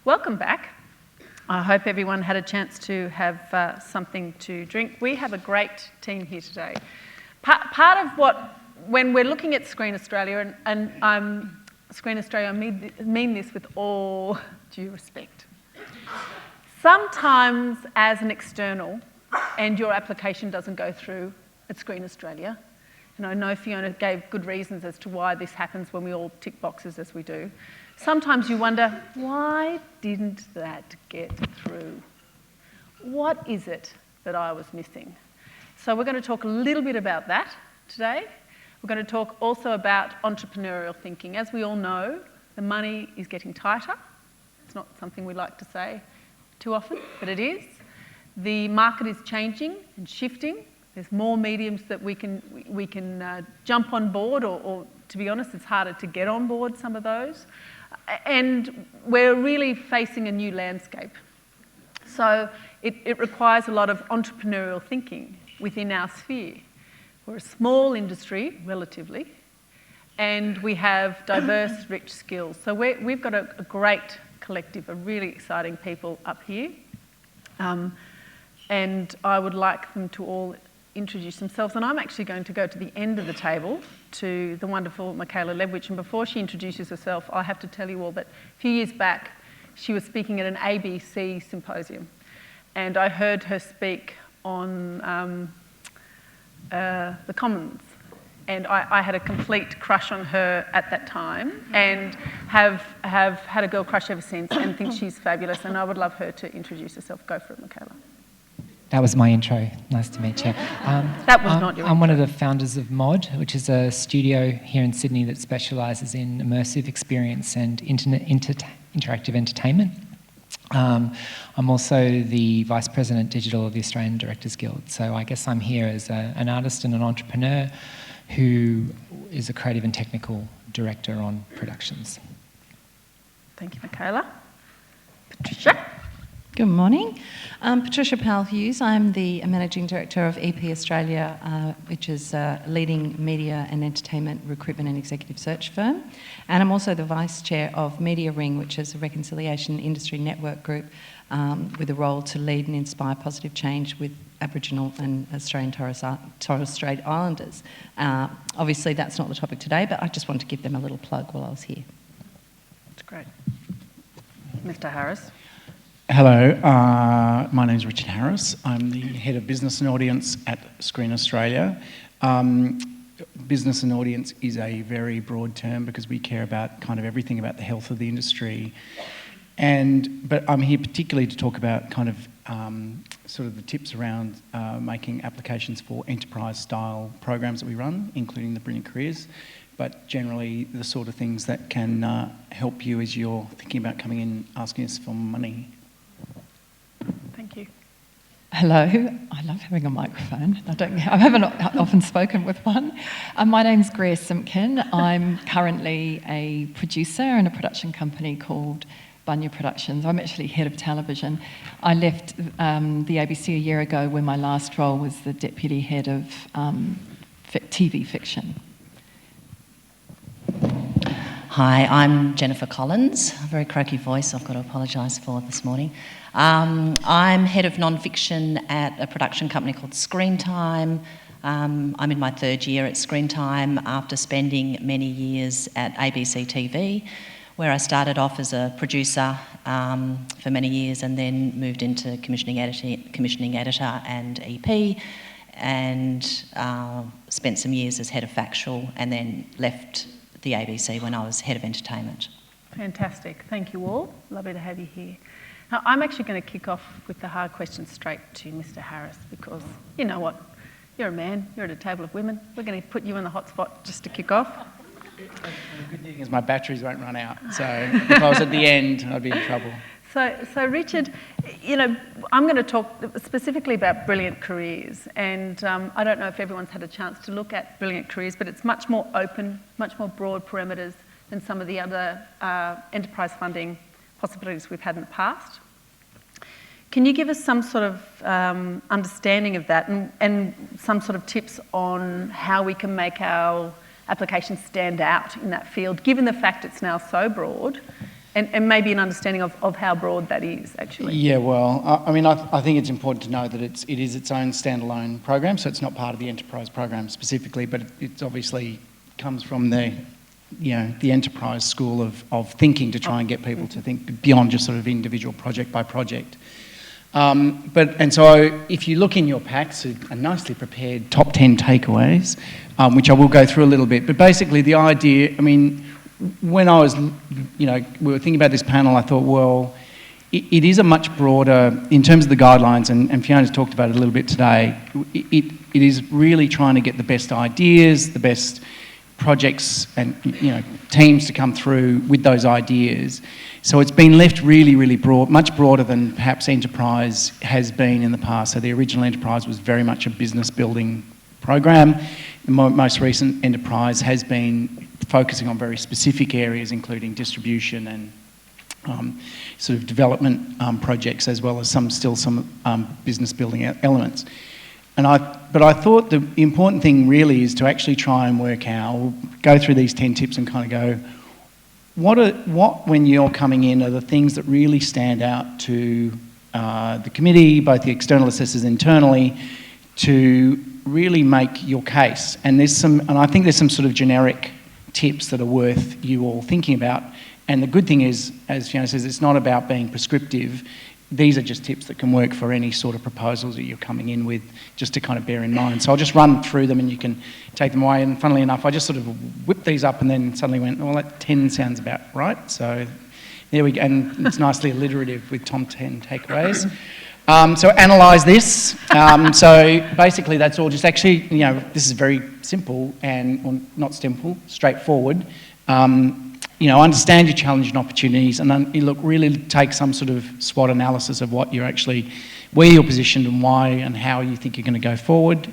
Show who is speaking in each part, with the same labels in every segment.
Speaker 1: Welcome back. I hope everyone had a chance to have something to drink. We have a great team here today. Part of when we're looking at Screen Australia, and Screen Australia, I mean this with all due respect. Sometimes as an external and your application doesn't go through at Screen Australia, and I know Fiona gave good reasons as to why this happens when we all tick boxes as we do, sometimes you wonder, why didn't that get through? What is it that I was missing? So we're going to talk a little bit about that today. We're going to talk also about entrepreneurial thinking. As we all know, the money is getting tighter. It's not something we like to say too often, but it is. The market is changing and shifting. There's more mediums that we can jump on board, or to be honest, it's harder to get on board some of those. And we're really facing a new landscape. So it requires a lot of entrepreneurial thinking within our sphere. We're a small industry, relatively, and we have diverse, rich skills. So we've got a great collective of really exciting people up here. And I would like them to all introduce themselves. And I'm actually going to go to the end of the table to the wonderful Michela Ledwidge. And before she introduces herself, I have to tell you all that a few years back, she was speaking at an ABC Symposium. And I heard her speak on the Commons. And I had a complete crush on her at that time, and have had a girl crush ever since, and think she's fabulous. And I would love her to introduce herself. Go for it, Michela.
Speaker 2: That was my intro. Nice to meet you.
Speaker 1: That was not your
Speaker 2: I'm one of the founders of Mod, which is a studio here in Sydney that specialises in immersive experience and interactive entertainment. I'm also the Vice President Digital of the Australian Directors Guild. So I guess I'm here as an artist and an entrepreneur who is a creative and technical director on productions.
Speaker 1: Thank you, Michela. Patricia.
Speaker 3: Good morning. Patricia Powell-Hughes. I'm the Managing Director of EP Australia, which is a leading media and entertainment recruitment and executive search firm. And I'm also the Vice Chair of Media Ring, which is a reconciliation industry network group with a role to lead and inspire positive change with Aboriginal and Australian Torres Strait Islanders. Obviously, that's not the topic today, but I just wanted to give them a little plug while I was here.
Speaker 1: That's great. Mr. Harris.
Speaker 4: Hello, my name's Richard Harris. I'm the Head of Business and Audience at Screen Australia. Business and audience is a very broad term because we care about kind of everything about the health of the industry. But I'm here particularly to talk about kind of sort of the tips around making applications for enterprise-style programs that we run, including the Brilliant Careers, but generally the sort of things that can help you as you're thinking about coming in asking us for money.
Speaker 1: Thank you.
Speaker 3: Hello, I love having a microphone. I haven't often spoken with one. My name's Greer Simpkin. I'm currently a producer in a production company called Bunya Productions. I'm actually head of television. I left the ABC a year ago when my last role was the deputy head of TV fiction.
Speaker 5: Hi, I'm Jennifer Collins, a very croaky voice I've got to apologise for this morning. I'm head of non-fiction at a production company called Screentime. I'm in my third year at Screentime after spending many years at ABC TV, where I started off as a producer for many years and then moved into commissioning editor and EP, and spent some years as head of factual and then left the ABC when I was head of entertainment.
Speaker 1: Fantastic. Thank you all. Lovely to have you here. Now, I'm actually going to kick off with the hard question straight to Mr. Harris because, you know what, you're a man, you're at a table of women. We're going to put you in the hot spot just to kick off.
Speaker 4: The good thing is my batteries won't run out, so if I was at the end, I'd be in trouble.
Speaker 1: So Richard, you know, I'm going to talk specifically about Brilliant Careers, and I don't know if everyone's had a chance to look at Brilliant Careers, but it's much more open, much more broad parameters than some of the other enterprise funding possibilities we've had in the past. Can you give us some sort of understanding of that and some sort of tips on how we can make our applications stand out in that field, given the fact it's now so broad and maybe an understanding of how broad that is, actually.
Speaker 4: Yeah, well, I think it's important to know that it is its own standalone program, so it's not part of the enterprise program specifically, but it obviously comes from the enterprise school of thinking to try and get people to think beyond just sort of individual project by project. And so if you look in your packs, a nicely prepared top 10 takeaways, which I will go through a little bit, but basically the idea, when I was, we were thinking about this panel, I thought, well, it is a much broader, in terms of the guidelines, and Fiona's talked about it a little bit today, it is really trying to get the best ideas, the best projects and teams to come through with those ideas. So it's been left really, really broad, much broader than perhaps enterprise has been in the past. So the original enterprise was very much a business building program. The most recent enterprise has been focusing on very specific areas, including distribution and sort of development projects, as well as some business building elements. But I thought the important thing really is to actually try and work out, we'll go through these 10 tips and kind of go, what when you're coming in are the things that really stand out to the committee, both the external assessors internally, to really make your case. And I think there's some sort of generic tips that are worth you all thinking about. And the good thing is, as Fiona says, it's not about being prescriptive. These are just tips that can work for any sort of proposals that you're coming in with, just to kind of bear in mind. So I'll just run through them and you can take them away. And funnily enough, I just sort of whipped these up and then suddenly went, well, that 10 sounds about right. So there we go. And it's nicely alliterative with Tom 10 takeaways. So analyse this. So basically that's all just actually, this is very simple and not simple, straightforward. Understand your challenges and opportunities, and then really take some sort of SWOT analysis of where you're positioned and why and how you think you're going to go forward.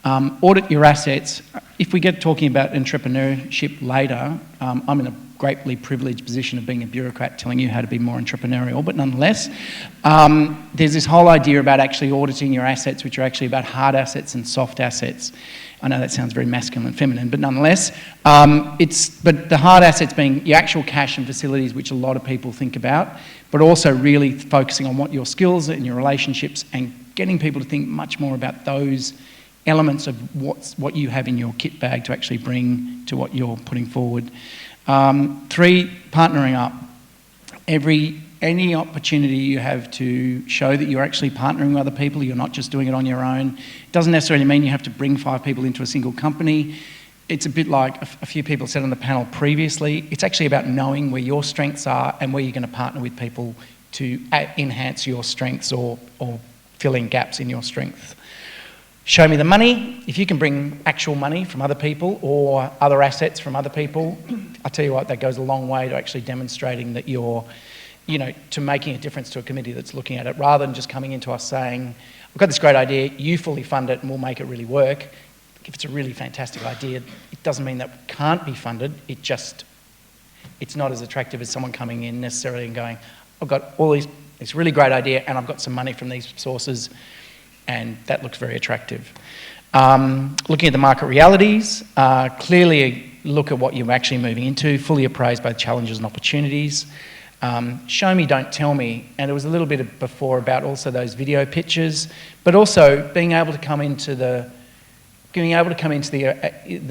Speaker 4: Audit your assets. If we get talking about entrepreneurship later, I'm in a greatly privileged position of being a bureaucrat telling you how to be more entrepreneurial, but nonetheless, there's this whole idea about actually auditing your assets, which are actually about hard assets and soft assets. I know that sounds very masculine and feminine, but nonetheless, but the hard assets being your actual cash and facilities, which a lot of people think about, but also really focusing on what your skills and your relationships and getting people to think much more about those elements of what you have in your kit bag to actually bring to what you're putting forward. 3, partnering up. Any opportunity you have to show that you're actually partnering with other people, you're not just doing it on your own. It doesn't necessarily mean you have to bring 5 people into a single company. It's a bit like a few people said on the panel previously, it's actually about knowing where your strengths are and where you're going to partner with people to enhance your strengths or fill in gaps in your strengths. Show me the money. If you can bring actual money from other people or other assets from other people, I'll tell you what, that goes a long way to actually demonstrating that you're, to making a difference to a committee that's looking at it, rather than just coming into us saying, we've got this great idea, you fully fund it and we'll make it really work. If it's a really fantastic idea, it doesn't mean that it can't be funded, it's not as attractive as someone coming in necessarily and going, I've got all this really great idea and I've got some money from these sources, and that looks very attractive. Looking at the market realities, clearly look at what you're actually moving into, fully appraise both challenges and opportunities. Show me, don't tell me. And it was a little bit before about also those video pitches, but also being able to come into the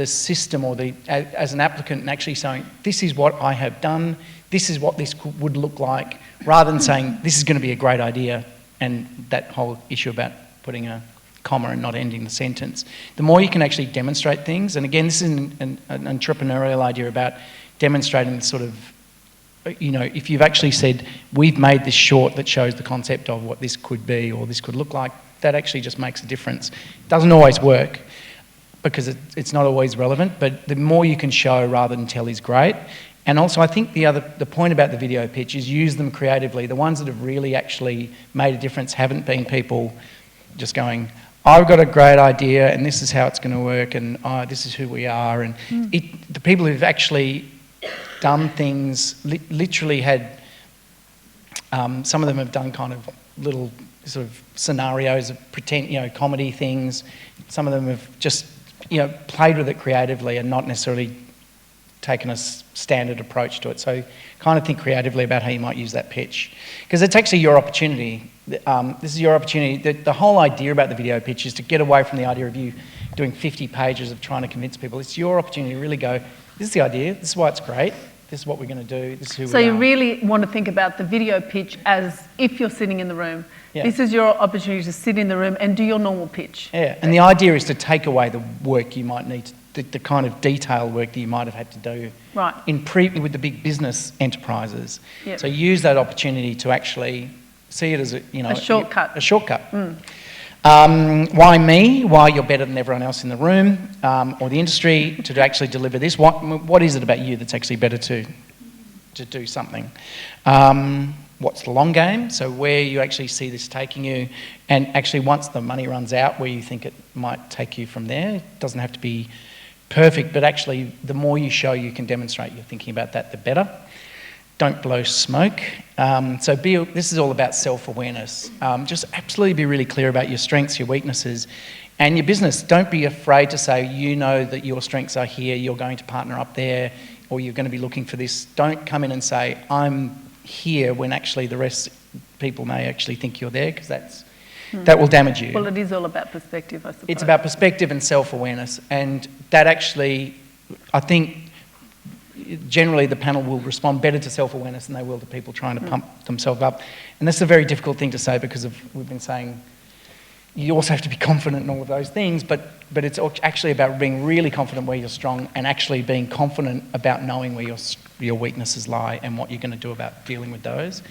Speaker 4: system or as an applicant and actually saying, this is what I have done, this is what this would look like, rather than saying, this is going to be a great idea, and that whole issue about putting a comma and not ending the sentence. The more you can actually demonstrate things, and again, this is an entrepreneurial idea about demonstrating sort of, if you've actually said, we've made this short that shows the concept of what this could be or this could look like, that actually just makes a difference. It doesn't always work because it's not always relevant, but the more you can show rather than tell is great. And also I think the point about the video pitch is use them creatively. The ones that have really actually made a difference haven't been people just going, I've got a great idea and this is how it's going to work and this is who we are. And the people who've actually done things, literally had, some of them have done kind of little sort of scenarios of pretend, comedy things. Some of them have just, played with it creatively and not necessarily taken a standard approach to it. So kind of think creatively about how you might use that pitch. Because it's actually your opportunity. This is your opportunity. The whole idea about the video pitch is to get away from the idea of you doing 50 pages of trying to convince people. It's your opportunity to really go, this is the idea, this is why it's great, this is what we're going to do, this is who we are.
Speaker 1: So you really want to think about the video pitch as if you're sitting in the room. Yeah. This is your opportunity to sit in the room and do your normal pitch.
Speaker 4: Yeah, and the idea is to take away the work you might need, the kind of detailed work that you might have had to do with the big business enterprises. Yep. So use that opportunity to actually see it as a shortcut. A shortcut. Why me? Why you're better than everyone else in the room or the industry to actually deliver this? What is it about you that's actually better to do something? What's the long game? So where you actually see this taking you, and actually once the money runs out, where you think it might take you from there. It doesn't have to be perfect, but actually the more you show you can demonstrate you're thinking about that, the better. Don't blow smoke. This is all about self-awareness. Just absolutely be really clear about your strengths, your weaknesses, and your business. Don't be afraid to say, you know that your strengths are here, you're going to partner up there, or you're going to be looking for this. Don't come in and say, I'm here, when actually the rest people may actually think you're there, because that will damage you.
Speaker 1: Well, it is all about perspective, I suppose.
Speaker 4: It's about perspective and self-awareness, and that actually, I think, generally the panel will respond better to self-awareness than they will to people trying to pump themselves up. And that's a very difficult thing to say, because we've been saying you also have to be confident in all of those things, but it's actually about being really confident where you're strong, and actually being confident about knowing where your weaknesses lie and what you're going to do about dealing with those.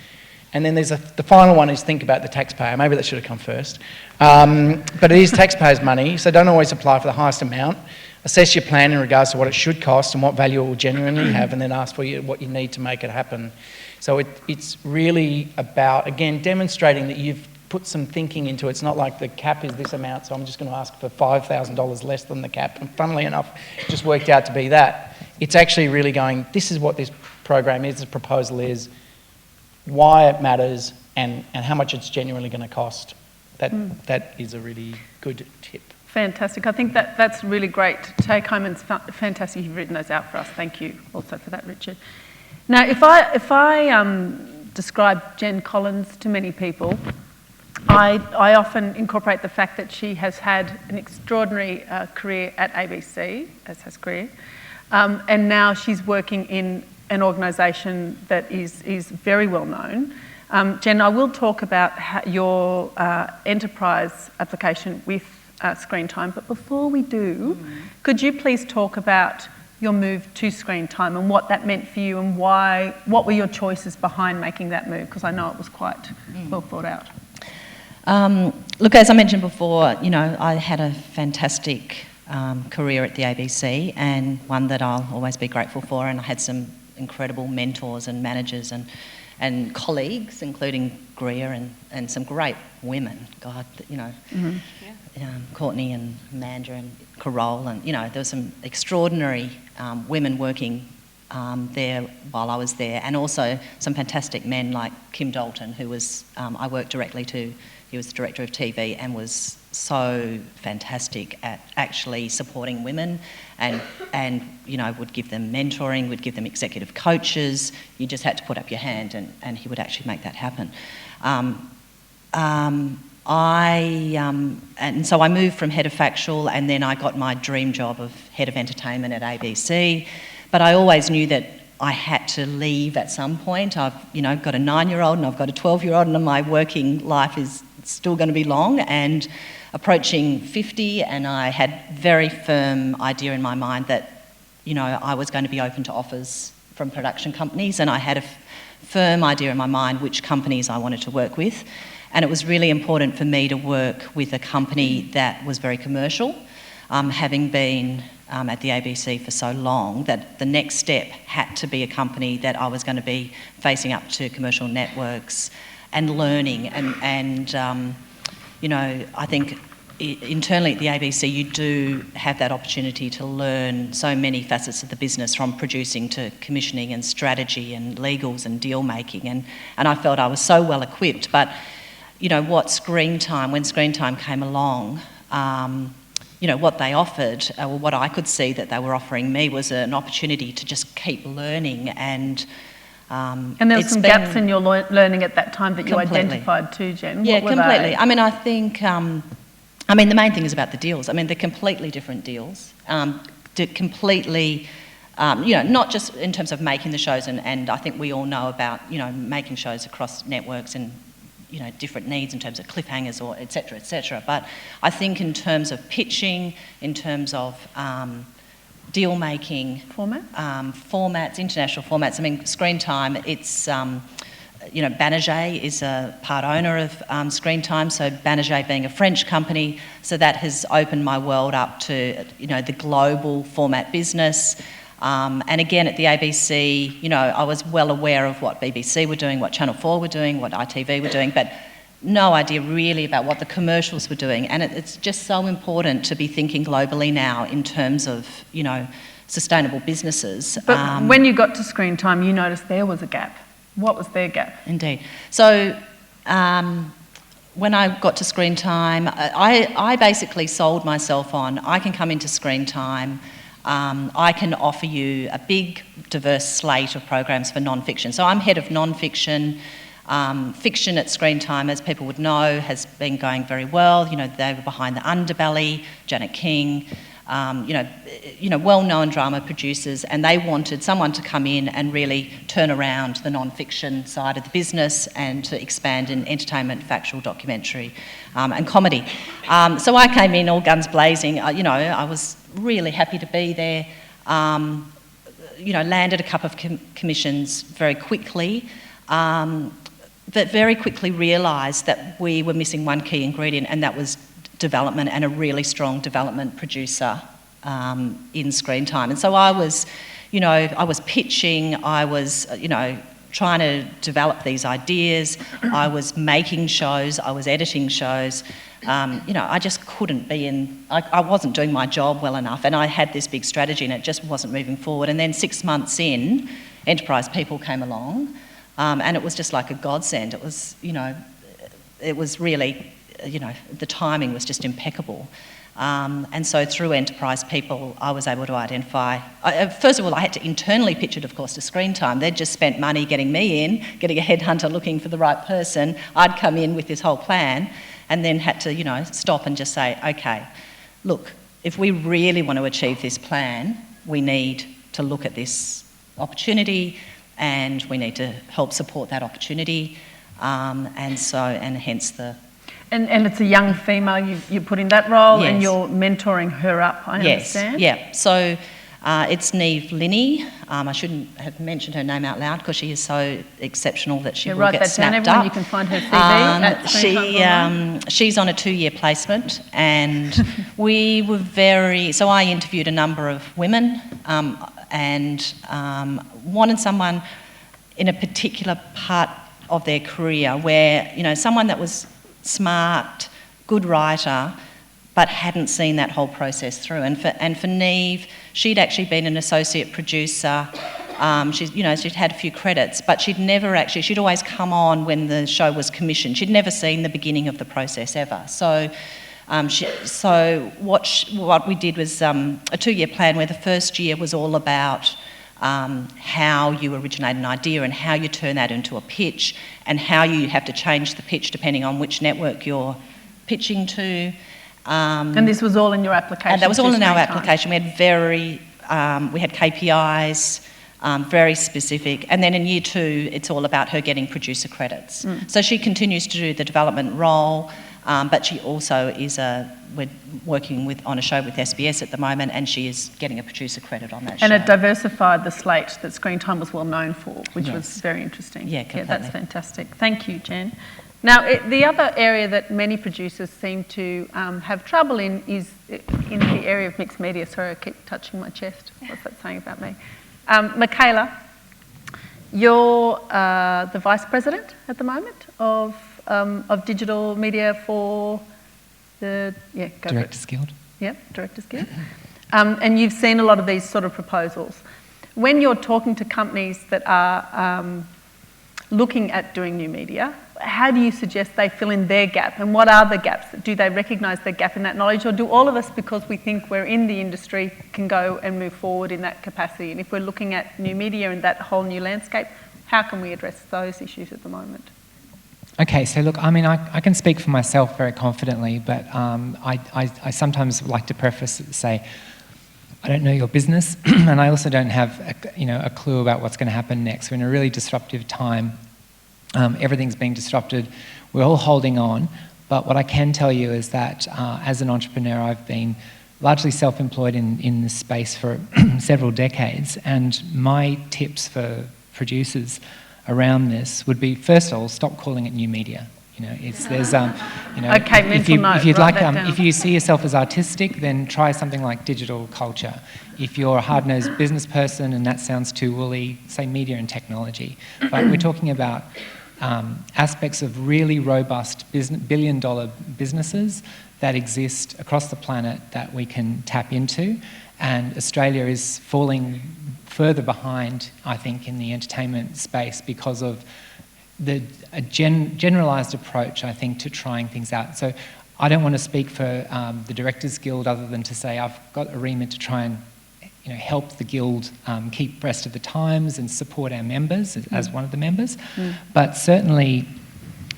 Speaker 4: And then the final one is think about the taxpayer. Maybe that should have come first. But it is taxpayers' money, so don't always apply for the highest amount. Assess your plan in regards to what it should cost and what value it will genuinely have, and then ask for what you need to make it happen. So it's really about, again, demonstrating that you've put some thinking into it. It's not like the cap is this amount, so I'm just going to ask for $5,000 less than the cap. And funnily enough, it just worked out to be that. It's actually really going, this is what this program is, this proposal is, why it matters, and how much it's genuinely going to cost. That is a really good tip.
Speaker 1: Fantastic. I think that's really great to take home, and it's fantastic you've written those out for us. Thank you also for that, Richard. Now, if I describe Jen Collins to many people, I often incorporate the fact that she has had an extraordinary career at ABC, as has Greer, and now she's working in an organisation that is very well known. Jen, I will talk about your enterprise application with Screentime, but before we do, could you please talk about your move to Screentime and what that meant for you, and what were your choices behind making that move? Because I know it was quite well thought out.
Speaker 5: Look, as I mentioned before, I had a fantastic career at the ABC, and one that I'll always be grateful for, and I had some incredible mentors and managers and colleagues, including Greer and some great women. God, Courtney and Amanda and Carole, and there were some extraordinary women working there while I was there, and also some fantastic men like Kim Dalton, who was I worked directly to. He was the director of TV and was so fantastic at actually supporting women, and would give them mentoring, would give them executive coaches. You just had to put up your hand, and he would actually make that happen. And so I moved from head of factual, and then I got my dream job of head of entertainment at ABC. But I always knew that I had to leave at some point. I've got a 9-year-old and I've got a 12-year-old, and my working life is still going to be long and approaching 50, and I had very firm idea in my mind that I was going to be open to offers from production companies, and I had a firm idea in my mind which companies I wanted to work with. And it was really important for me to work with a company that was very commercial, having been at the ABC for so long, that the next step had to be a company that I was going to be facing up to commercial networks and learning. And I think internally at the ABC you do have that opportunity to learn so many facets of the business, from producing to commissioning and strategy and legals and deal making. And I felt I was so well equipped. But when Screentime came along, what they offered, or what I could see that they were offering me, was an opportunity to just keep learning. And
Speaker 1: there were some gaps in your learning at that time that you
Speaker 5: completely
Speaker 1: identified too, Jen.
Speaker 5: Yeah,
Speaker 1: what were
Speaker 5: completely.
Speaker 1: they?
Speaker 5: I mean, I think, the main thing is about the deals. I mean, they're completely different deals. Completely, not just in terms of making the shows, and I think we all know about, making shows across networks and, different needs in terms of cliffhangers or et cetera, but I think in terms of pitching, in terms of deal making, formats, international formats. I mean, Screentime, it's, Banerjee is a part owner of Screentime, so Banerjee being a French company, so that has opened my world up to, the global format business. And again, at the ABC, I was well aware of what BBC were doing, what Channel 4 were doing, what ITV were doing, but no idea really about what the commercials were doing. And it's just so important to be thinking globally now in terms of, sustainable businesses.
Speaker 1: But when you got to Screentime, you noticed there was a gap. What was their gap?
Speaker 5: Indeed. So when I got to Screentime, I basically sold myself on, I can come into Screentime, I can offer you a big, diverse slate of programs for non-fiction. So I'm head of non-fiction. Fiction at Screentime, as people would know, has been going very well. They were behind The Underbelly, Janet King, well-known drama producers, and they wanted someone to come in and really turn around the non-fiction side of the business and to expand in entertainment, factual documentary, and comedy. So I came in all guns blazing. I was really happy to be there. Landed a couple of commissions very quickly, but very quickly realised that we were missing one key ingredient, and that was development, and a really strong development producer in Screentime. And so I was pitching, I was, trying to develop these ideas, I was making shows, I was editing shows. I just couldn't be in, I wasn't doing my job well enough, and I had this big strategy and it just wasn't moving forward. And then 6 months in, Enterprise People came along, and it was just like a godsend. It was, it was really, the timing was just impeccable. And so through Enterprise People, I was able to identify... first of all, I had to internally pitch it, of course, to Screentime. They'd just spent money getting me in, getting a headhunter looking for the right person. I'd come in with this whole plan and then had to, stop and just say, OK, look, if we really want to achieve this plan, we need to look at this opportunity and we need to help support that opportunity. And hence the...
Speaker 1: And it's a young female you put in that role,
Speaker 5: yes.
Speaker 1: And you're mentoring her up, I understand?
Speaker 5: Yeah. So it's Neve Linney. I shouldn't have mentioned her name out loud because she is so exceptional that she will get snapped up.
Speaker 1: You can find her CV
Speaker 5: she's on a 2-year placement, and we were so I interviewed a number of women and wanted someone in a particular part of their career where, someone that was smart, good writer, but hadn't seen that whole process through. And for Neve, she'd actually been an associate producer. She'd had a few credits, but she'd always come on when the show was commissioned. She'd never seen the beginning of the process ever. So what we did was a 2-year plan where the first year was all about how you originate an idea and how you turn that into a pitch and how you have to change the pitch depending on which network you're pitching to.
Speaker 1: And this was all in your application?
Speaker 5: And that was all in our application. We had KPIs, very specific. And then in year 2, it's all about her getting producer credits. So she continues to do the development role, but she also we're working on a show with SBS at the moment, and she is getting a producer credit on that show.
Speaker 1: And it diversified the slate that Screentime was well known for, which was very interesting.
Speaker 5: Yeah, completely.
Speaker 1: Yeah, that's fantastic. Thank you, Jen. Now, the other area that many producers seem to have trouble in is in the area of mixed media. Sorry, I keep touching my chest. What's that saying about me? Michela, you're the Vice President at the moment of digital media for the... Yeah, go
Speaker 2: Directors Guild.
Speaker 1: Yeah, Directors Guild. And you've seen a lot of these sort of proposals. When you're talking to companies that are looking at doing new media, how do you suggest they fill in their gap, and what are the gaps? Do they recognise the gap in that knowledge, or do all of us, because we think we're in the industry, can go and move forward in that capacity? And if we're looking at new media and that whole new landscape, how can we address those issues at the moment?
Speaker 2: Okay, so look, I mean, I can speak for myself very confidently, but I sometimes like to preface it to say, I don't know your business, and I also don't have a clue about what's going to happen next. We're in a really disruptive time. Everything's being disrupted. We're all holding on. But what I can tell you is that as an entrepreneur, I've been largely self-employed in this space for several decades. And my tips for producers around this would be, first of all, stop calling it new media.
Speaker 1: Okay, mental note,
Speaker 2: if you'd
Speaker 1: write
Speaker 2: like,
Speaker 1: that down.
Speaker 2: if you see yourself as artistic, then try something like digital culture. If you're a hard-nosed business person and that sounds too woolly, say media and technology. But we're talking about aspects of really robust billion-dollar businesses that exist across the planet that we can tap into. And Australia is falling further behind, I think, in the entertainment space because of a generalised approach, I think, to trying things out. So I don't want to speak for the Directors Guild other than to say I've got a remit to try and help the Guild keep abreast of the times and support our members as one of the members. But certainly,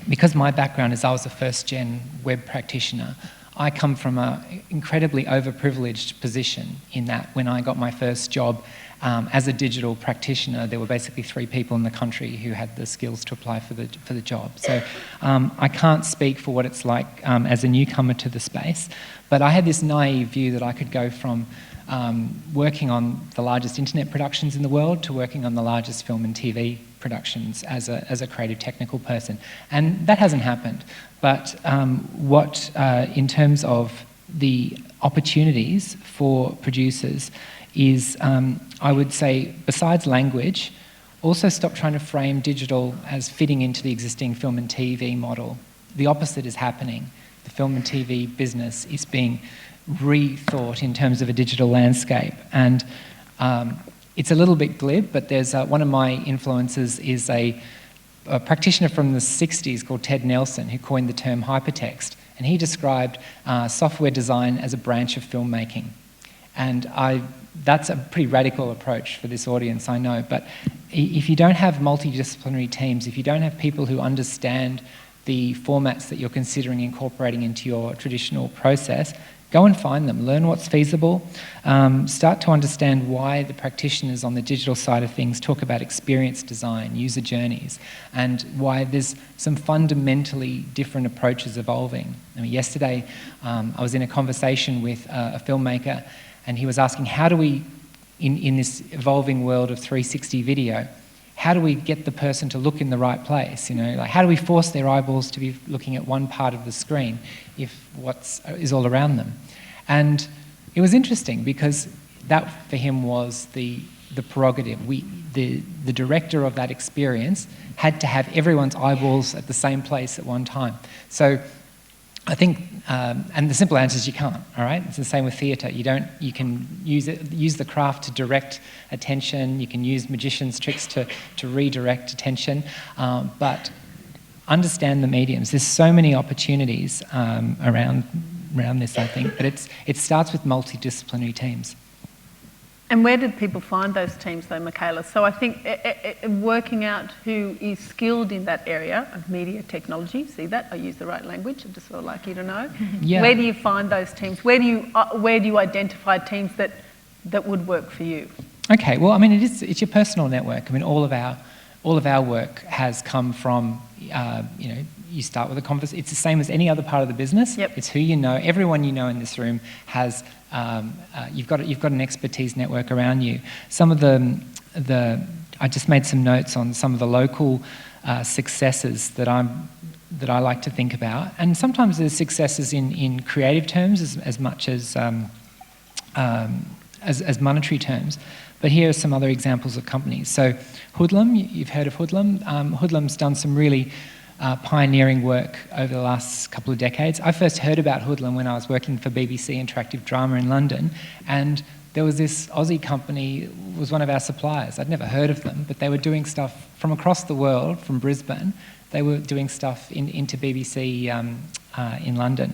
Speaker 2: because my background is I was a first-gen web practitioner, I come from an incredibly overprivileged position in that when I got my first job as a digital practitioner, there were basically 3 people in the country who had the skills to apply for the job. So I can't speak for what it's like as a newcomer to the space, but I had this naive view that I could go from working on the largest internet productions in the world to working on the largest film and TV productions as a creative technical person. And that hasn't happened. But in terms of the opportunities for producers is, I would say, besides language, also stop trying to frame digital as fitting into the existing film and TV model. The opposite is happening. The film and TV business is being rethought in terms of a digital landscape. And it's a little bit glib, but there's one of my influences is a practitioner from the 60s called Ted Nelson, who coined the term hypertext. And he described software design as a branch of filmmaking. And that's a pretty radical approach for this audience, I know. But if you don't have multidisciplinary teams, if you don't have people who understand the formats that you're considering incorporating into your traditional process, go and find them, learn what's feasible, start to understand why the practitioners on the digital side of things talk about experience design, user journeys, and why there's some fundamentally different approaches evolving. I mean, yesterday I was in a conversation with a filmmaker, and he was asking, how do we, in this evolving world of 360 video, how do we get the person to look in the right place? Like how do we force their eyeballs to be looking at one part of the screen if what is all around them? And it was interesting because that for him was the prerogative. The director of that experience had to have everyone's eyeballs at the same place at one time. So I think, and the simple answer is you can't, all right? It's the same with theatre. You can use the craft to direct attention, you can use magicians' tricks to redirect attention, but understand the mediums. There's so many opportunities around this, I think, but it starts with multidisciplinary teams.
Speaker 1: And where did people find those teams though, Michela? So I think working out who is skilled in that area of media technology, see that? I use the right language, I'd just sort of like you to know.
Speaker 2: Yeah.
Speaker 1: Where do you find those teams? Where do you identify teams that would work for you?
Speaker 2: Okay, well, I mean, it's your personal network. I mean, all of our work has come from, you start with a conversation. It's the same as any other part of the business.
Speaker 1: Yep.
Speaker 2: It's who you know. Everyone you know in this room has, you've got an expertise network around you. Some of I just made some notes on some of the local successes that I like to think about. And sometimes there's successes in creative terms as much as monetary terms. But here are some other examples of companies. So Hoodlum, you've heard of Hoodlum. Hoodlum's done some really pioneering work over the last couple of decades. I first heard about Hoodlum when I was working for BBC Interactive Drama in London, and there was this Aussie company, was one of our suppliers. I'd never heard of them, but they were doing stuff from across the world, from Brisbane. They were doing stuff into BBC in London.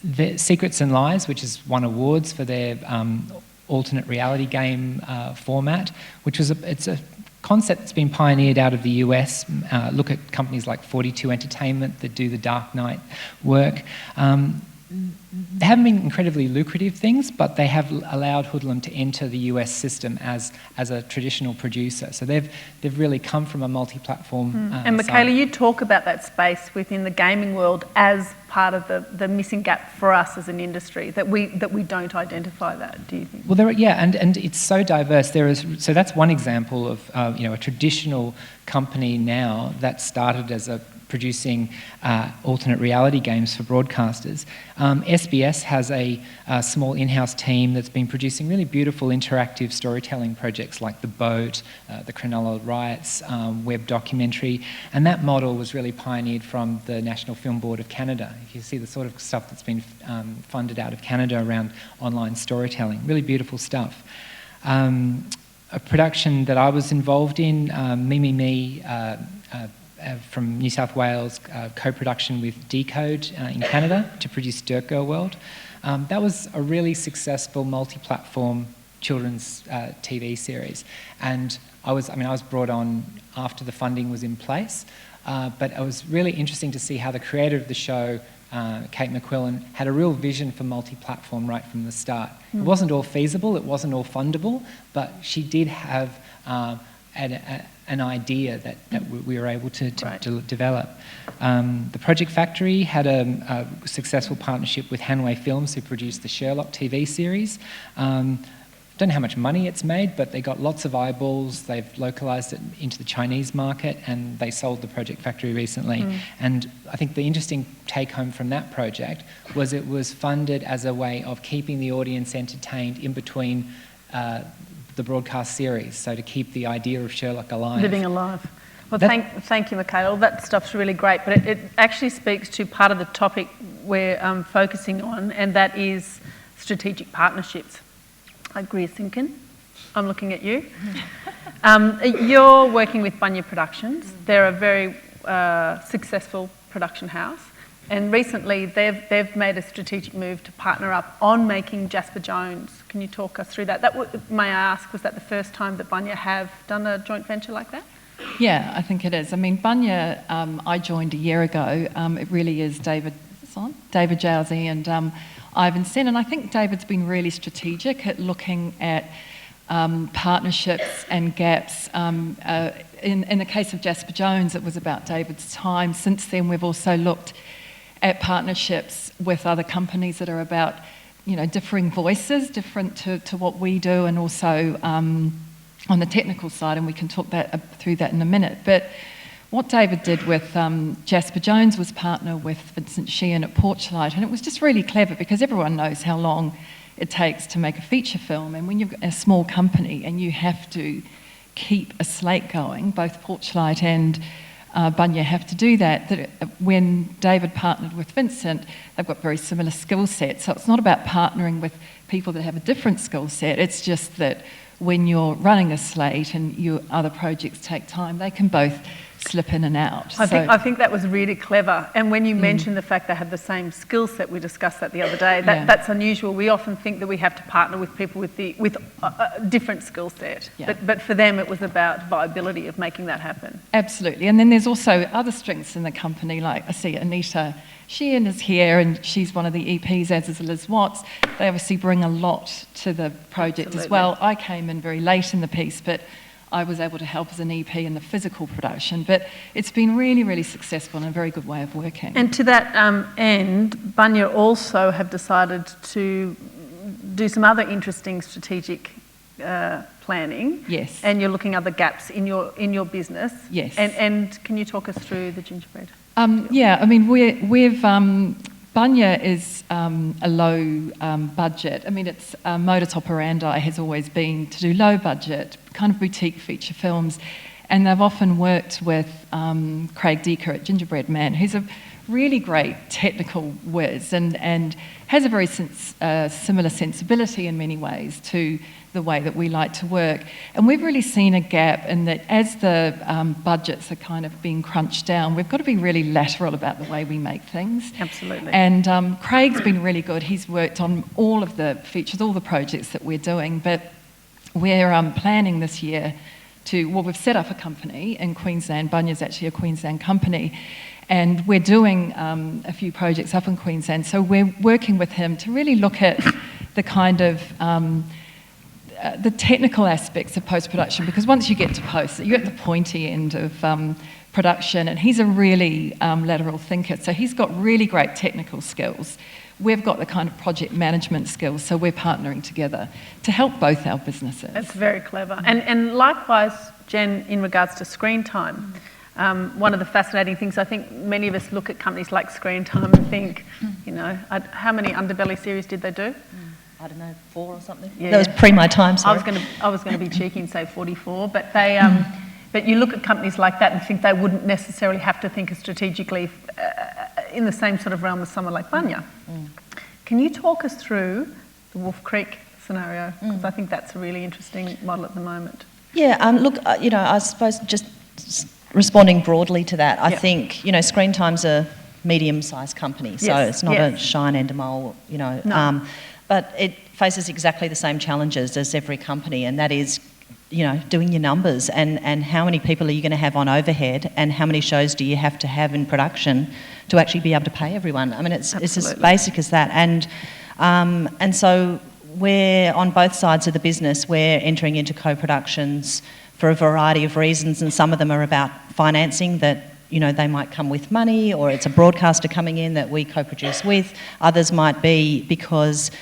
Speaker 2: The Secrets and Lies, which has won awards for their alternate reality game format, which was it's a concept that's been pioneered out of the US. Look at companies like 42 Entertainment that do the Dark Knight work. They haven't been incredibly lucrative things, but they have allowed Hoodlum to enter the US system as a traditional producer. So they've really come from a multi-platform
Speaker 1: And Michela, you talk about that space within the gaming world as part of the missing gap for us as an industry, that we don't identify that, do you think?
Speaker 2: Well, and it's so diverse. So that's one example of a traditional company now that started as producing alternate reality games for broadcasters. SBS has a small in-house team that's been producing really beautiful interactive storytelling projects like The Boat, the Cronulla Riots, web documentary, and that model was really pioneered from the National Film Board of Canada. If you see the sort of stuff that's been funded out of Canada around online storytelling, really beautiful stuff. A production that I was involved in, Me, from New South Wales, co-production with Decode in Canada to produce Dirt Girl World. That was a really successful multi-platform children's TV series, and I was brought on after the funding was in place, but it was really interesting to see how the creator of the show, Kate McQuillan, had a real vision for multi-platform right from the start. It wasn't all feasible, it wasn't all fundable, but she did have an idea that we were able to develop. The Project Factory had a successful partnership with Hanway Films, who produced the Sherlock TV series. Don't know how much money it's made, but they got lots of eyeballs. They've localised it into the Chinese market, and they sold the Project Factory recently. And I think the interesting take-home from that project was it was funded as a way of keeping the audience entertained in between the broadcast series, so to keep the idea of Sherlock alive.
Speaker 1: Living alive. Well, thank you, Michela. That stuff's really great, but it actually speaks to part of the topic we're focusing on, and that is strategic partnerships. Greer Simpkin, I'm looking at you. You're working with Bunya Productions. They're a very successful production house, and recently they've made a strategic move to partner up on making Jasper Jones. Can you talk us through that? May I ask, was that the first time that Bunya have done a joint venture like that?
Speaker 3: Yeah, I think it is. I mean, Bunya, I joined a year ago. It really is David Jowsey and Ivan Sen, and I think David's been really strategic at looking at partnerships and gaps. In the case of Jasper Jones, it was about David's time. Since then, we've also looked at partnerships with other companies that are about, differing voices, different to what we do, and also on the technical side, and we can talk through that in a minute. But what David did with Jasper Jones was partner with Vincent Sheehan at Porchlight, and it was just really clever because everyone knows how long it takes to make a feature film, and when you've got a small company and you have to keep a slate going, both Porchlight and Bunya have to do that. When David partnered with Vincent, they've got very similar skill sets, so it's not about partnering with people that have a different skill set, it's just that when you're running a slate and your other projects take time, they can both slip in and out.
Speaker 1: I think that was really clever. And when you mentioned the fact they have the same skill set, we discussed that the other day, that's unusual. We often think that we have to partner with people with a different skill set. Yeah. But for them, it was about viability of making that happen.
Speaker 3: Absolutely. And then there's also other strengths in the company, like I see Anita Sheehan is here, and she's one of the EPs, as is Liz Watts. They obviously bring a lot to the project as well. I came in very late in the piece, but I was able to help as an EP in the physical production. But it's been really, really successful and a very good way of working.
Speaker 1: And to that end, Bunya also have decided to do some other interesting strategic planning.
Speaker 3: Yes.
Speaker 1: And you're looking at the gaps in your business.
Speaker 3: Yes.
Speaker 1: And can you talk us through the gingerbread?
Speaker 3: Yeah, I mean, we've Bunya is a low budget. I mean, its modus operandi has always been to do low budget, kind of boutique feature films, and they've often worked with Craig Deaker at Gingerbread Man, who's a
Speaker 6: really great technical whiz and has a very similar sensibility in many ways to the way that we like to work. And we've really seen a gap in that as the budgets are kind of being crunched down, we've got to be really lateral about the way we make things.
Speaker 1: Absolutely.
Speaker 6: And Craig's been really good. He's worked on all of the features, all the projects that we're doing, but we're planning this year we've set up a company in Queensland. Bunya's actually a Queensland company, and we're doing a few projects up in Queensland. So we're working with him to really look at the kind of the technical aspects of post-production, because once you get to post, you're at the pointy end of production, and he's a really lateral thinker, so he's got really great technical skills. We've got the kind of project management skills, so we're partnering together to help both our businesses.
Speaker 1: That's very clever. And likewise, Jen, in regards to Screentime, one of the fascinating things, I think many of us look at companies like Screentime and think, you know, how many Underbelly series did they do?
Speaker 5: I don't know, 4 or something?
Speaker 1: Yeah.
Speaker 5: That was pre my time, sorry.
Speaker 1: I was going to be cheeky and say 44, but they... But you look at companies like that and think they wouldn't necessarily have to think strategically in the same sort of realm as someone like Bunya. Can you talk us through the Wolf Creek scenario? Because I think that's a really interesting model at the moment.
Speaker 5: Yeah, look, you know, I suppose just responding broadly to that, I think, you know, Screentime's a medium-sized company, so it's not a Shine Endemol, you know.
Speaker 1: No.
Speaker 5: But it faces exactly the same challenges as every company, and that is, you know, doing your numbers and how many people are you going to have on overhead and how many shows do you have to have in production to actually be able to pay everyone. I mean, it's as basic as that. And so we're on both sides of the business. We're entering into co-productions for a variety of reasons, and some of them are about financing that, you know, they might come with money, or it's a broadcaster coming in that we co-produce with. Others might be because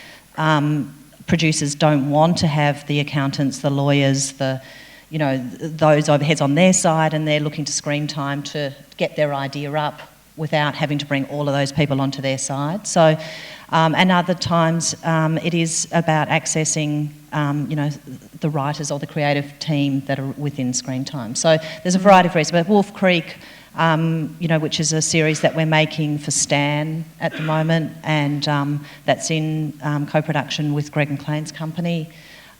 Speaker 5: producers don't want to have the accountants, the lawyers, you know, those overheads on their side, and they're looking to Screentime to get their idea up without having to bring all of those people onto their side. So, and other times it is about accessing, you know, the writers or the creative team that are within Screentime. So there's a variety of reasons. But Wolf Creek, you know, which is a series that we're making for Stan at the moment, and that's in co-production with Greg and Clayton's company.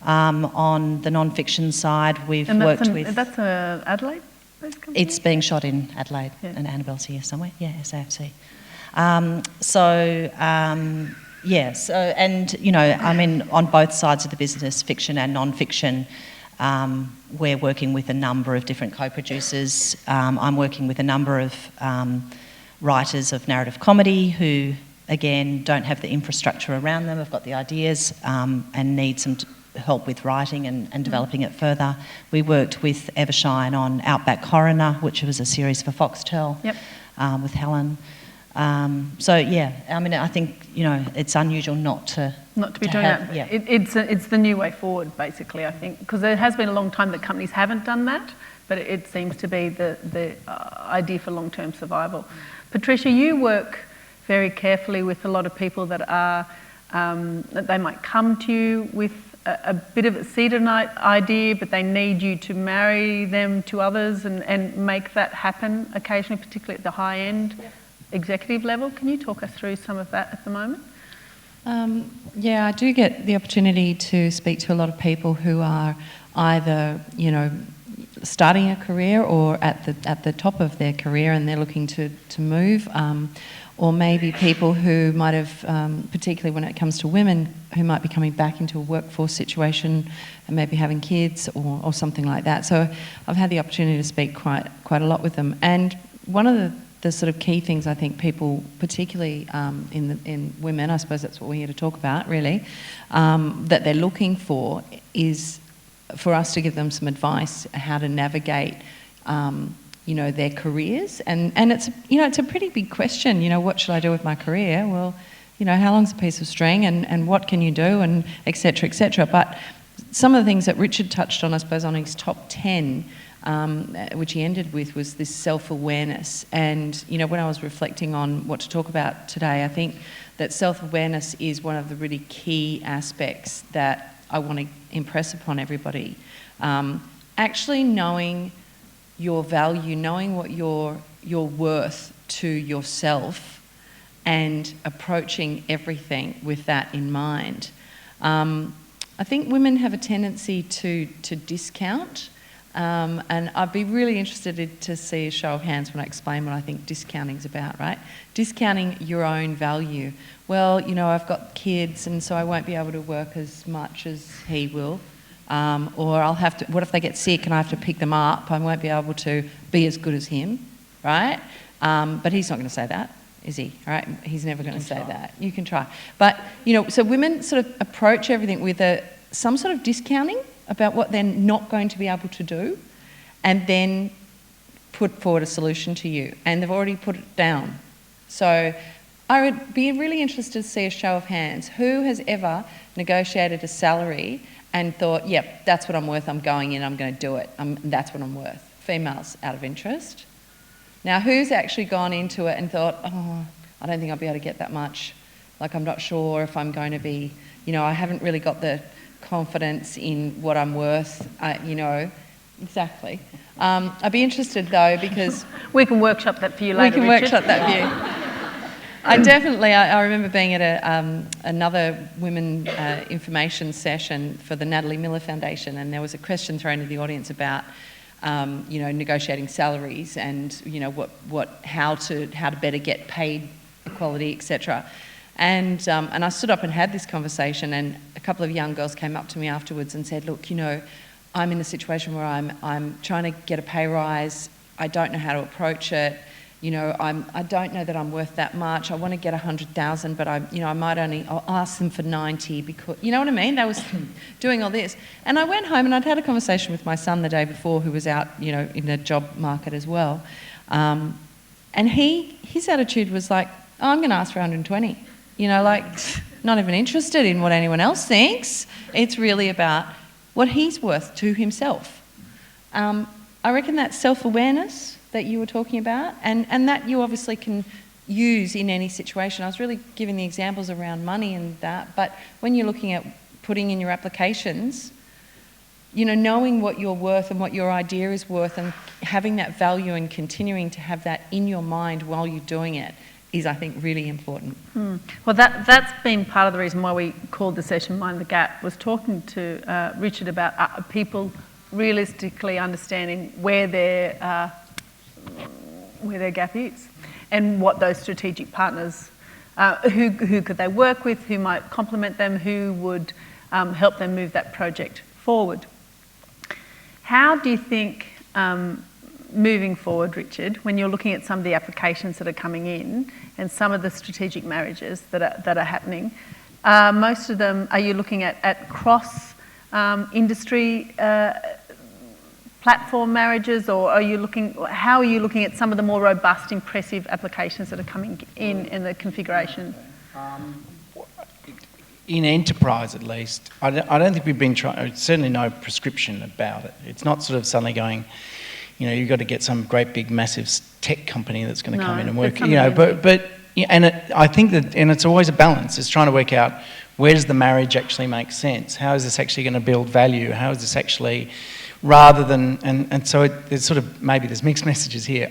Speaker 5: On the non-fiction side, we've worked with...
Speaker 1: That's a Adelaide-based company?
Speaker 5: It's being shot in Adelaide, and Annabelle's here somewhere. Yeah, SAFC. Yeah, so, and, you know, I mean, on both sides of the business, fiction and non-fiction, we're working with a number of different co-producers. I'm working with a number of writers of narrative comedy who, again, don't have the infrastructure around them, have got the ideas and need some help with writing and developing it further. We worked with Evershine on Outback Coroner, which was a series for Foxtel, with Helen. So yeah, I mean, I think, you know, it's unusual not to
Speaker 1: be doing that.
Speaker 5: Yeah.
Speaker 1: It's the new way forward, basically, I think, because there has been a long time that companies haven't done that, but it seems to be the idea for long-term survival. Patricia, you work very carefully with a lot of people that are that they might come to you with a bit of a seeded idea, but they need you to marry them to others and make that happen occasionally, particularly at the high end. Executive level. Can you talk us through some of that at the moment?
Speaker 3: Yeah, I do get the opportunity to speak to a lot of people who are either, you know, starting a career or at the top of their career and they're looking to move, or maybe people who might have, particularly when it comes to women, who might be coming back into a workforce situation and maybe having kids or something like that. So I've had the opportunity to speak quite a lot with them. And one of the sort of key things I think people, particularly in women, I suppose that's what we're here to talk about really, that they're looking for is for us to give them some advice how to navigate, you know, their careers. And it's, you know, it's a pretty big question, you know, what should I do with my career? Well, you know, how long's a piece of string and what can you do, and et cetera, et cetera. But some of the things that Richard touched on, I suppose, on his top 10, which he ended with, was this self-awareness. And, you know, when I was reflecting on what to talk about today, I think that self-awareness is one of the really key aspects that I want to impress upon everybody. Actually knowing your value, knowing what your your worth to yourself and approaching everything with that in mind. I think women have a tendency to discount, and I'd be really interested to see a show of hands when I explain what I think discounting's about, right? Discounting your own value. Well, you know, I've got kids and so I won't be able to work as much as he will. Or I'll have to, what if they get sick and I have to pick them up? I won't be able to be as good as him, right? But he's not going to say that, is he? Right? He's never going to say that. You can try. But, you know, so women sort of approach everything with some sort of discounting about what they're not going to be able to do, and then put forward a solution to you. And they've already put it down. So I would be really interested to see a show of hands. Who has ever negotiated a salary and thought, yep, that's what I'm worth, I'm going in, I'm going to do it, that's what I'm worth? Females, out of interest. Now, who's actually gone into it and thought, oh, I don't think I'll be able to get that much. Like, I'm not sure if I'm going to be, you know, I haven't really got the confidence in what I'm worth, you know. Exactly. I'd be interested, though, because...
Speaker 1: We can workshop that for you later,
Speaker 3: We can
Speaker 1: Richard.
Speaker 3: workshop that view. I remember being at another women information session for the Natalie Miller Foundation, and there was a question thrown to the audience about, you know, negotiating salaries and, you know, how to better get paid equality, etc. And I stood up and had this conversation, and a couple of young girls came up to me afterwards and said, look, you know, I'm in a situation where I'm trying to get a pay rise. I don't know how to approach it. You know, I don't know that I'm worth that much. I want to get 100,000, but I'll ask them for 90 because, you know what I mean? They was doing all this. And I went home and I'd had a conversation with my son the day before, who was out, you know, in the job market as well. And his attitude was like, oh, I'm going to ask for 120. You know, like, not even interested in what anyone else thinks. It's really about what he's worth to himself. I reckon that self-awareness that you were talking about, and that you obviously can use in any situation. I was really giving the examples around money and that, but when you're looking at putting in your applications, you know, knowing what you're worth and what your idea is worth and having that value and continuing to have that in your mind while you're doing it is, I think, really important.
Speaker 1: Well, that's been part of the reason why we called the session Mind the Gap, was talking to Richard about people realistically understanding where their gap is and what those strategic partners, who could they work with, who might complement them, who would help them move that project forward. How do you think, moving forward, Richard, when you're looking at some of the applications that are coming in and some of the strategic marriages that are happening, most of them, are you looking at cross industry platform marriages, or how are you looking at some of the more robust, impressive applications that are coming in the configuration?
Speaker 4: In enterprise, at least, I don't think we've been trying, certainly no prescription about it. It's not sort of suddenly going, you know, you've got to get some great big massive tech company that's going to come in and work, you know, I think that, and it's always a balance. It's trying to work out, where does the marriage actually make sense? How is this actually going to build value? How is this actually, rather than, and so there's sort of, maybe there's mixed messages here.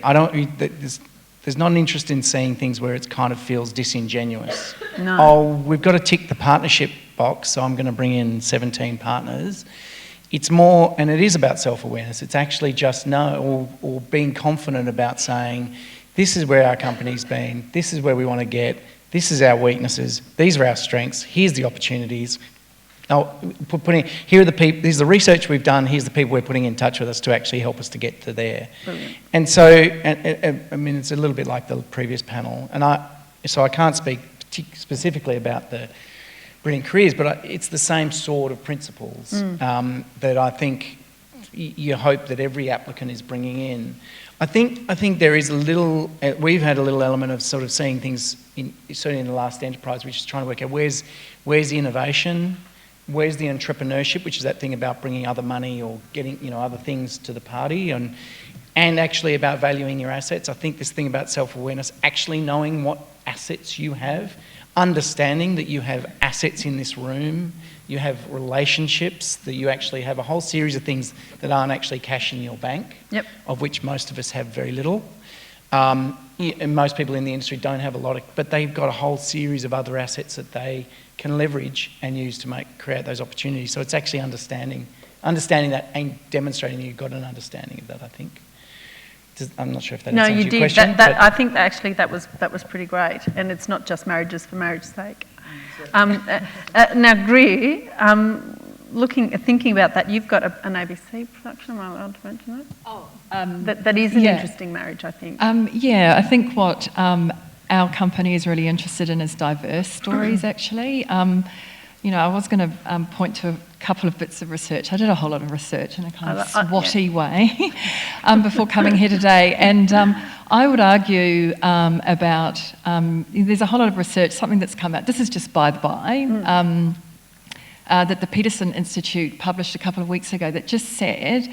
Speaker 4: There's not an interest in seeing things where it kind of feels disingenuous.
Speaker 1: No.
Speaker 4: Oh, we've got to tick the partnership box, so I'm going to bring in 17 partners. It's more, and it is about self-awareness. It's actually just or being confident about saying, this is where our company's been, this is where we want to get, this is our weaknesses, these are our strengths, here's the opportunities. Here are the people, here's the research we've done, here's the people we're putting in touch with us to actually help us to get to there.
Speaker 1: Brilliant.
Speaker 4: And so, I mean, it's a little bit like the previous panel, and so I can't speak specifically about the Brilliant Careers, but it's the same sort of principles that I think you hope that every applicant is bringing in. I think there is a little, we've had a little element of sort of seeing things, certainly in the last enterprise, which is trying to work out where's the innovation, where's the entrepreneurship, which is that thing about bringing other money or getting, you know, other things to the party, and actually about valuing your assets. I think this thing about self-awareness, actually knowing what assets you have, understanding that you have assets in this room, you have relationships, that you actually have a whole series of things that aren't actually cash in your bank,
Speaker 1: Yep.
Speaker 4: of which most of us have very little. And most people in the industry don't have a lot of, but they've got a whole series of other assets that they can leverage and use to create those opportunities. So it's actually understanding that and demonstrating you've got an understanding of that, I think. I'm not sure if that answers your question.
Speaker 1: No, you did. I think that actually that was pretty great, and it's not just marriages for marriage's sake. Now, Greer, thinking about that, you've got an ABC production. Am I allowed to mention that? That is an interesting marriage, I think.
Speaker 6: I think what our company is really interested in is diverse stories, actually. I was going to point to a couple of bits of research. I did a whole lot of research in a kind of swotty way before coming here today. And I would argue about, there's a whole lot of research, something that's come out, this is just by the by, that the Peterson Institute published a couple of weeks ago that just said,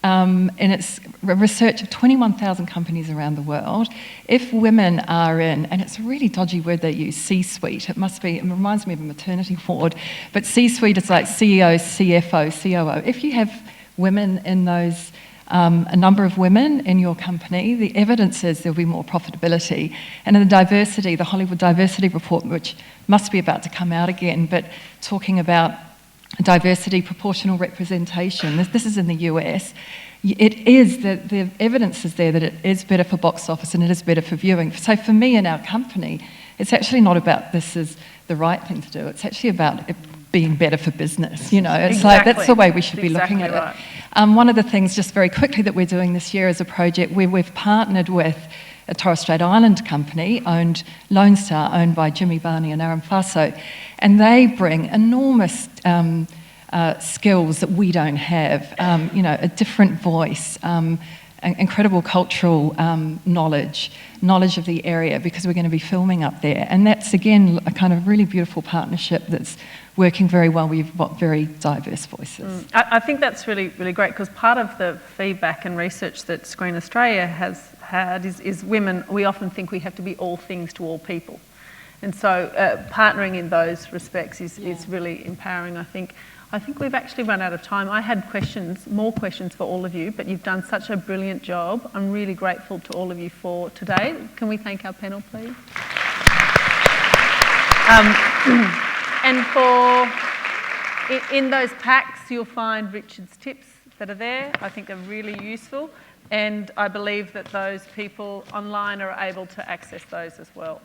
Speaker 6: in its research of 21,000 companies around the world, if women are in, and it's a really dodgy word they use, C-suite, it reminds me of a maternity ward, but C-suite is like CEO, CFO, COO. If you have women in those, a number of women in your company, the evidence is there'll be more profitability. And in the diversity, the Hollywood Diversity Report, which must be about to come out again, but talking about diversity, proportional representation. This is in the US. It is, the evidence is there that it is better for box office and it is better for viewing. So for me and our company, it's actually not about this is the right thing to do. It's actually about it being better for business. It's like that's the way we should be looking at it. One of the things, just very quickly, that we're doing this year is a project where we've partnered with a Torres Strait Island company, Lone Star, owned by Jimmy Varney and Aaron Faso, and they bring enormous skills that we don't have, a different voice, incredible cultural knowledge of the area, because we're going to be filming up there. And that's, again, a kind of really beautiful partnership that's working very well. We've got very diverse voices.
Speaker 1: I think that's really, really great, because part of the feedback and research that Screen Australia has had is women, we often think we have to be all things to all people. And so partnering in those respects is really empowering, I think. I think we've actually run out of time. I had more questions for all of you, but you've done such a brilliant job. I'm really grateful to all of you for today. Can we thank our panel, please? And in those packs, you'll find Richard's tips that are there. I think they're really useful. And I believe that those people online are able to access those as well.